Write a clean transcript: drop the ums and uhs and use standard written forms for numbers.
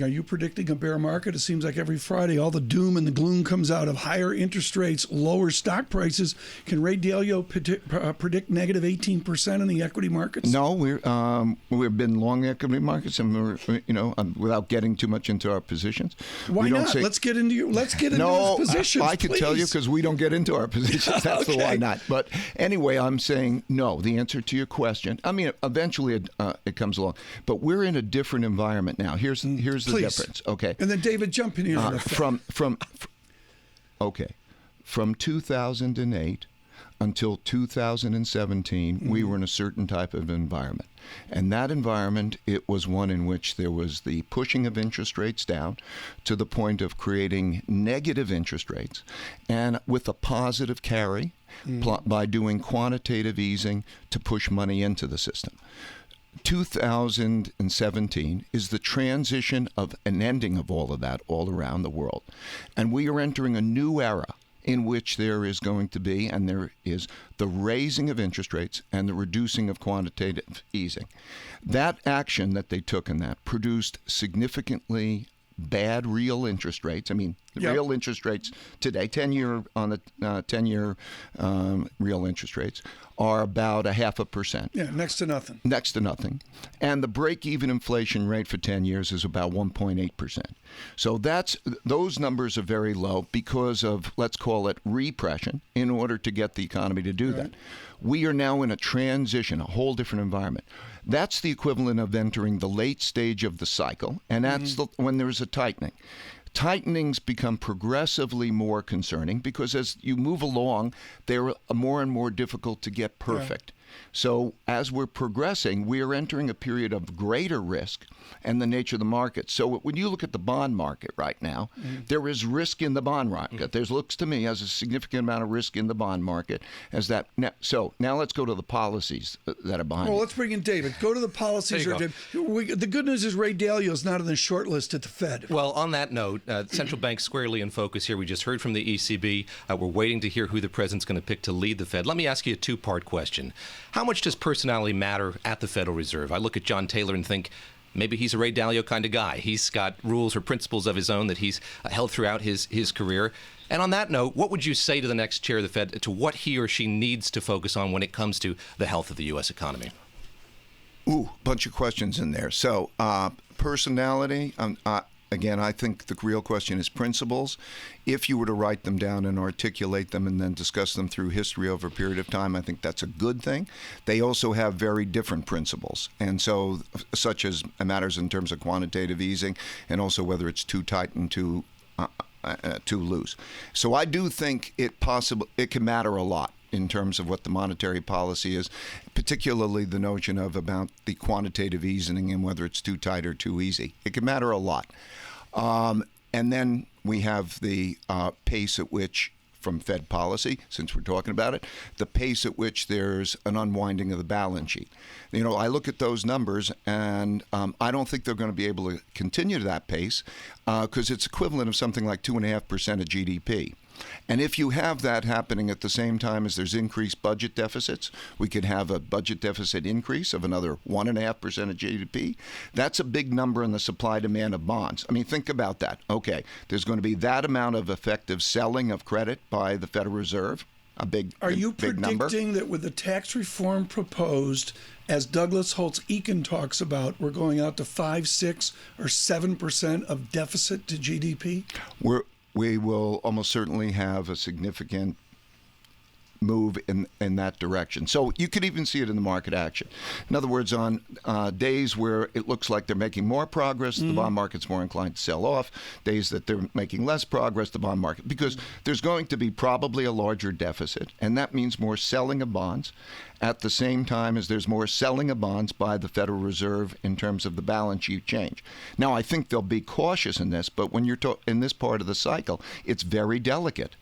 Are you predicting a bear market? It seems like every Friday all the doom and the gloom comes out of higher interest rates, lower stock prices. Can Ray Dalio predict negative 18% in the equity markets? No, we've been long equity markets, and without getting too much into our positions. Why not? Let's get into those positions. I can tell you because we don't get into our positions. That's the why not. But anyway, I'm saying no. The answer to your question. I mean, eventually it comes along, but we're in a different environment now. Here's the difference. Okay. And then David, jump in here. From 2008 until 2017, we were in a certain type of environment. And that environment, it was one in which there was the pushing of interest rates down to the point of creating negative interest rates, and with a positive carry by doing quantitative easing to push money into the system. 2017 is the transition of an ending of all of that all around the world. And we are entering a new era in which there is going to be, and there is, the raising of interest rates and the reducing of quantitative easing. That action that they took in that produced significantly bad real interest rates. I mean, the real interest rates today, 10-year on the 10-year real interest rates are about 0.5%. Yeah, next to nothing. Next to nothing. And the break-even inflation rate for 10 years is about 1.8%. So those numbers are very low because of, let's call it, repression in order to get the economy to do that. We are now in a transition, a whole different environment. That's the equivalent of entering the late stage of the cycle, and that's when there's a tightening. Tightenings become progressively more concerning because as you move along, they're more and more difficult to get perfect. So as we're progressing, we are entering a period of greater risk and the nature of the market. So when you look at the bond market right now, there is risk in the bond market. There looks to me as a significant amount of risk in the bond market. So now let's go to the policies that are behind it. Well, let's bring in David. Go to the policies. The good news is Ray Dalio is not on the short list at the Fed. Well, on that note, central bank squarely in focus here. We just heard from the ECB. We're waiting to hear who the president's going to pick to lead the Fed. Let me ask you a two-part question. How much does personality matter at the Federal Reserve? I look at John Taylor and think maybe he's a Ray Dalio kind of guy. He's got rules or principles of his own that he's held throughout his career. And on that note, what would you say to the next chair of the Fed to what he or she needs to focus on when it comes to the health of the U.S. economy? Ooh, bunch of questions in there. So personality, again, I think the real question is principles. If you were to write them down and articulate them and then discuss them through history over a period of time, I think that's a good thing. They also have very different principles, and so such as matters in terms of quantitative easing and also whether it's too tight and too loose. So I do think it can matter a lot in terms of what the monetary policy is, particularly the notion of about the quantitative easing and whether it's too tight or too easy. It can matter a lot. And then we have the pace at which, from Fed policy, since we're talking about it, the pace at which there's an unwinding of the balance sheet. You know, I look at those numbers, and I don't think they're going to be able to continue that pace because it's equivalent of something like 2.5% of GDP. And if you have that happening at the same time as there's increased budget deficits, we could have a budget deficit increase of another 1.5% of GDP. That's a big number in the supply-demand of bonds. I mean, think about that. Okay, there's going to be that amount of effective selling of credit by the Federal Reserve. Are you big predicting number. that with the tax reform proposed, as Douglas Holtz-Eakin talks about, we're going out to 5, 6, or 7% of deficit to GDP? We will almost certainly have a significant move in that direction. So you could even see it in the market action. In other words, on days where it looks like they're making more progress, the bond market's more inclined to sell off. Days that they're making less progress, the bond market, because there's going to be probably a larger deficit, and that means more selling of bonds at the same time as there's more selling of bonds by the Federal Reserve in terms of the balance sheet change. Now, I think they'll be cautious in this, but when you're in this part of the cycle, it's very delicate.